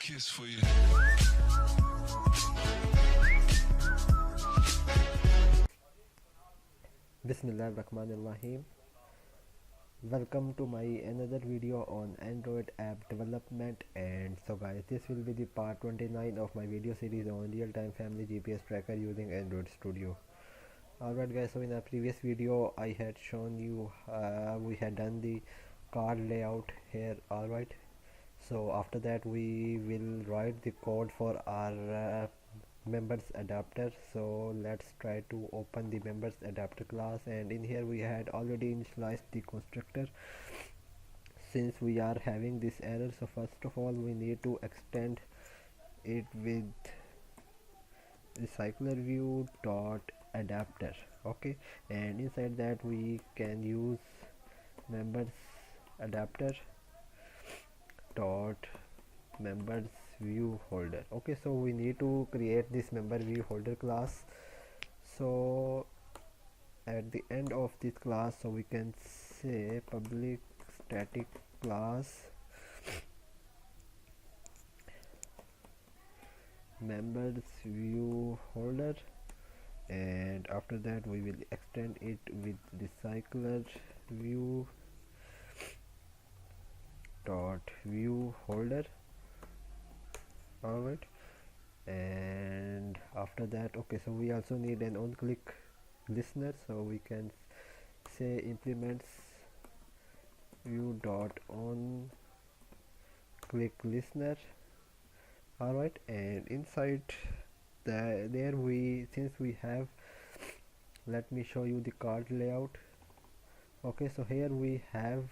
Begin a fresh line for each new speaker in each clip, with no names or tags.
kiss for you.
Bismillahirrahmanirrahim. Welcome to my another video on Android app development. And so guys, this will be the part 29 of my video series on real-time family GPS tracker using Android Studio. Alright guys, so in a previous video I had shown you we had done the card layout here. Alright, so after that we will write the code for our members adapter. So let's try to open the members adapter class, and in here we had already initialized the constructor. Since we are having this error, so first of all we need to extend it with recycler view dot adapter. Okay, and inside that we can use members adapter dot members view holder. Okay, so we need to create this member view holder class. So at the end of this class, so we can say public static class members view holder, and after that we will extend it with recycler view dot view holder. Alright, and after that, okay, so we also need an on click listener, so we can say implements view dot on click listener. Alright, and inside there we, since we have, let me show you the card layout. Okay, so here we have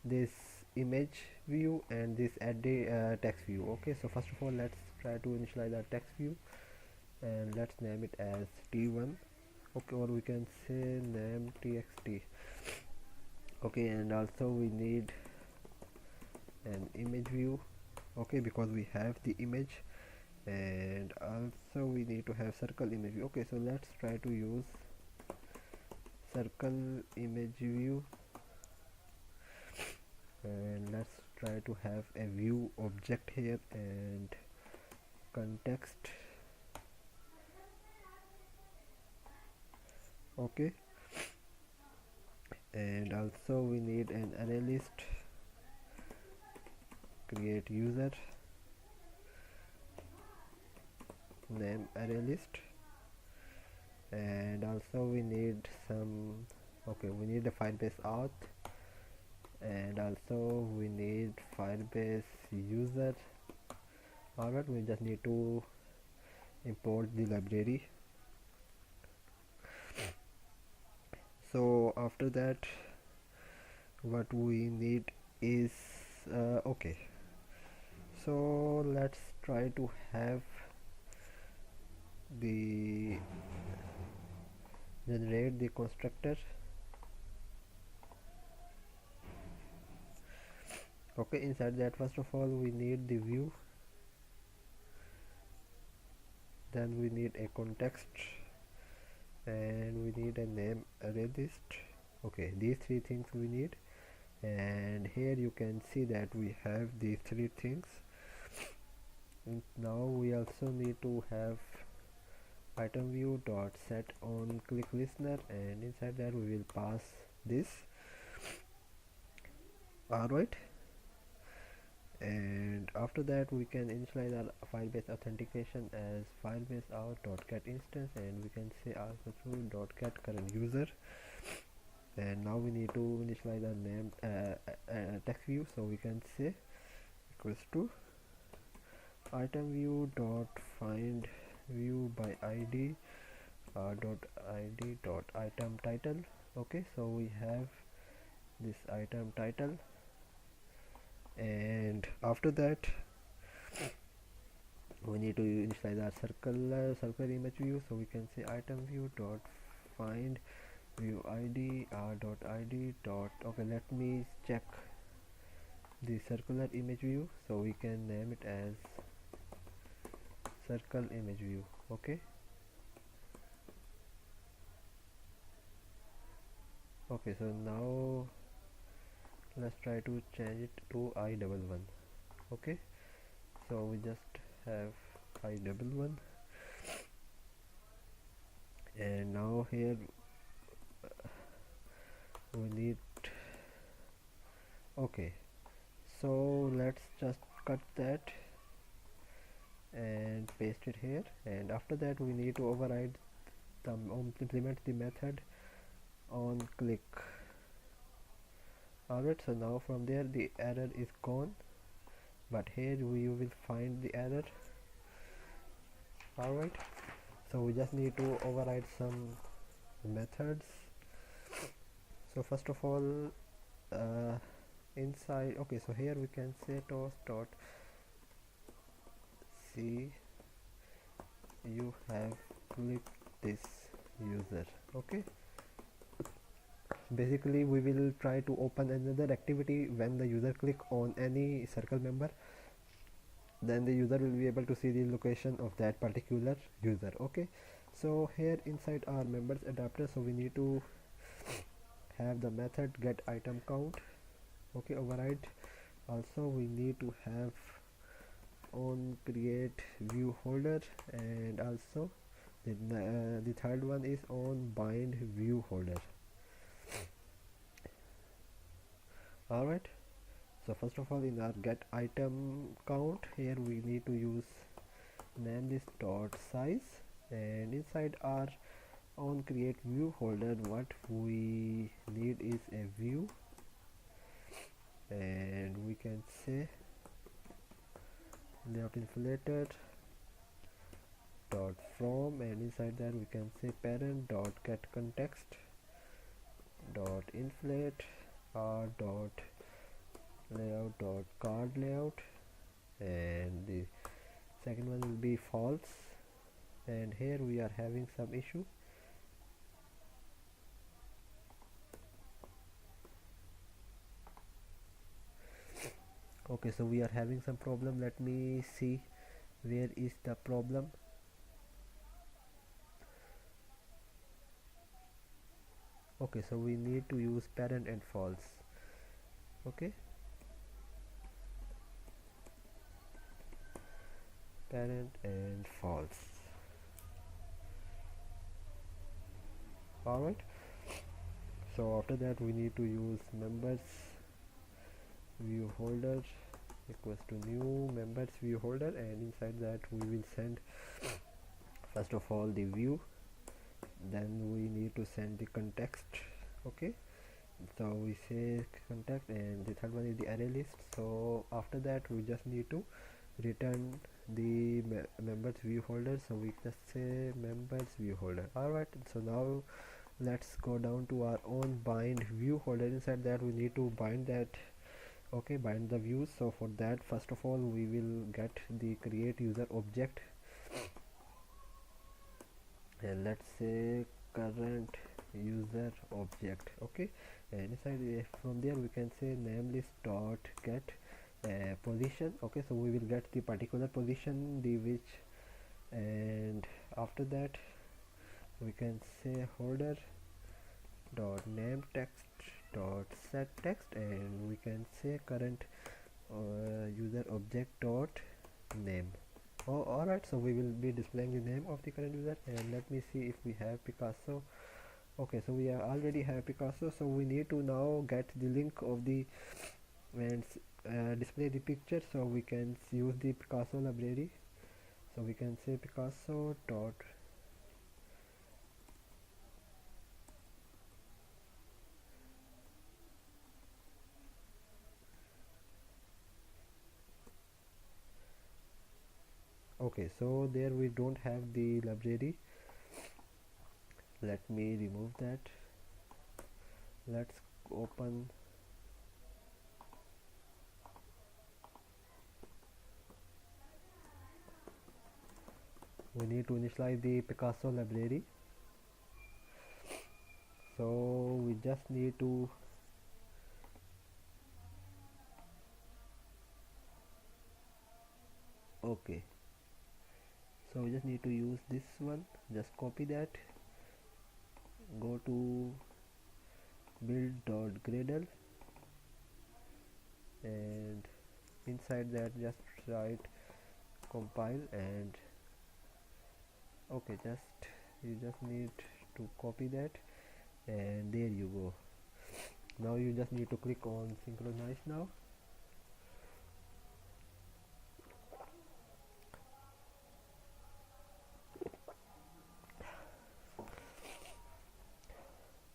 this image view and this add the text view. Okay, so first of all let's try to initialize our text view, and let's name it as t1. Okay, or we can say name txt. Okay, and also we need an image view. Okay, because we have the image, and also we need to have circle image view. Okay, so let's try to use circle image view, and let's try to have a view object here and context. Okay, and also we need an array list, create user, name array list, and also we need some, okay, we need the Firebase auth, and also we need Firebase user. Alright, we just need to import the library. So after that what we need is okay, so let's try to have the generate the constructor. Okay, inside that first of all we need the view, then we need a context, and we need a name array list. Okay, these three things we need, and here you can see that we have these three things. And now we also need to have item view dot set on click listener, and inside that we will pass this. Alright, and after that we can initialize our Firebase authentication as Firebase out.get instance, and we can say also through .get current user. And now we need to initialize our name text view, so we can say equals to item view dot find view by id dot id dot item title. Okay, so we have this item title, and after that we need to initialize our circle image view, so we can say item view dot find view id dot id dot, okay, let me check the circular image view, so we can name it as circle image view. Okay, okay, so now let's try to change it to I11. Okay, so we just have I double one, and now here we need, okay, so let's just cut that and paste it here, and after that we need to override the implement the method on click. Alright, so now from there the error is gone, but here we will find the error. Alright, so we just need to override some methods. So first of all, inside, okay, so here we can say toast dot see you have clicked this user. Okay, basically we will try to open another activity when the user click on any circle member, then the user will be able to see the location of that particular user. Okay, so here inside our members adapter, so we need to have the method get item count. Okay, override. Also we need to have on create view holder, and also the third one is on bind view holder. Alright, so first of all, in our get item count, here we need to use namelist dot size, and inside our on create view holder, what we need is a view, and we can say layout inflated dot from, and inside that we can say parent dot get context dot inflate r dot layout dot card layout, and the second one will be false, and here we are having some issue. Okay, so we are having some problem. Let me see where is the problem. Okay, so we need to use parent and false. Okay, parent and false. Alright, so after that we need to use members view holder equals to new members view holder, and inside that we will send first of all the view, then we need to send the context. Okay, so we say context, and the third one is the array list. So after that we just need to return the members view holder, so we just say members view holder. Alright, so now let's go down to our own bind view holder. Inside that we need to bind that, okay, bind the views. So for that, first of all we will get the create user object, and let's say current user object. Okay, and inside from there we can say namelist dot get position. Okay, so we will get the particular position, the which, and after that we can say holder dot name text dot set text, and we can say current user object dot name. Oh, alright, so we will be displaying the name of the current user, and let me see if we have Picasso. Okay, so we already have Picasso, so we need to now get the link of the and display the picture, so we can use the Picasso library. So we can say Picasso dot okay, so there we don't have the library. Let me remove that. Let's open we need to initialize the Picasso library, so we just need to okay, so we just need to use this one. Just copy that, go to build.gradle, and inside that just write compile, and okay, you just need to copy that, and there you go. Now you just need to click on synchronize now.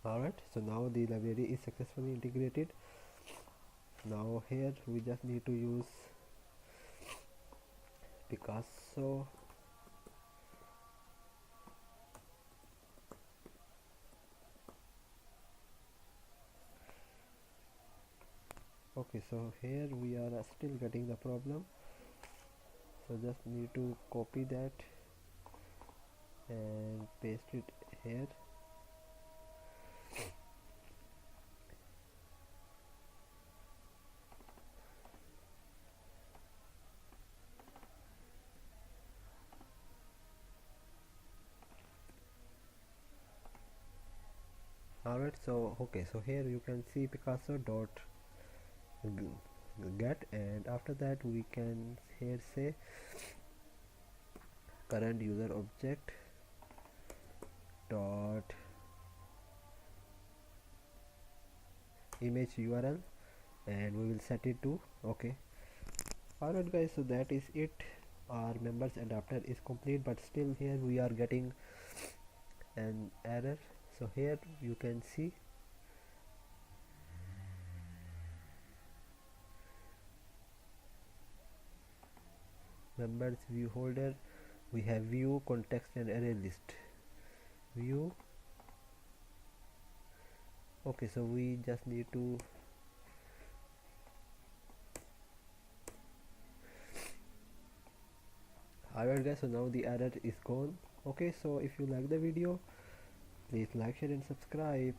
Alright, so now the library is successfully integrated. Now here we just need to use Picasso. Okay, so here we are still getting the problem, so just need to copy that and paste it here. Alright, so okay, so here you can see Picasso dot get, and after that we can here say current user object dot image URL, and we will set it to okay. Alright guys, so that is it. Our members adapter is complete, but still here we are getting an error. So here you can see members view holder, we have view context and array list view. Okay, so we just need to alright guys, so now the error is gone. Okay, so if you like the video, please like, share and subscribe.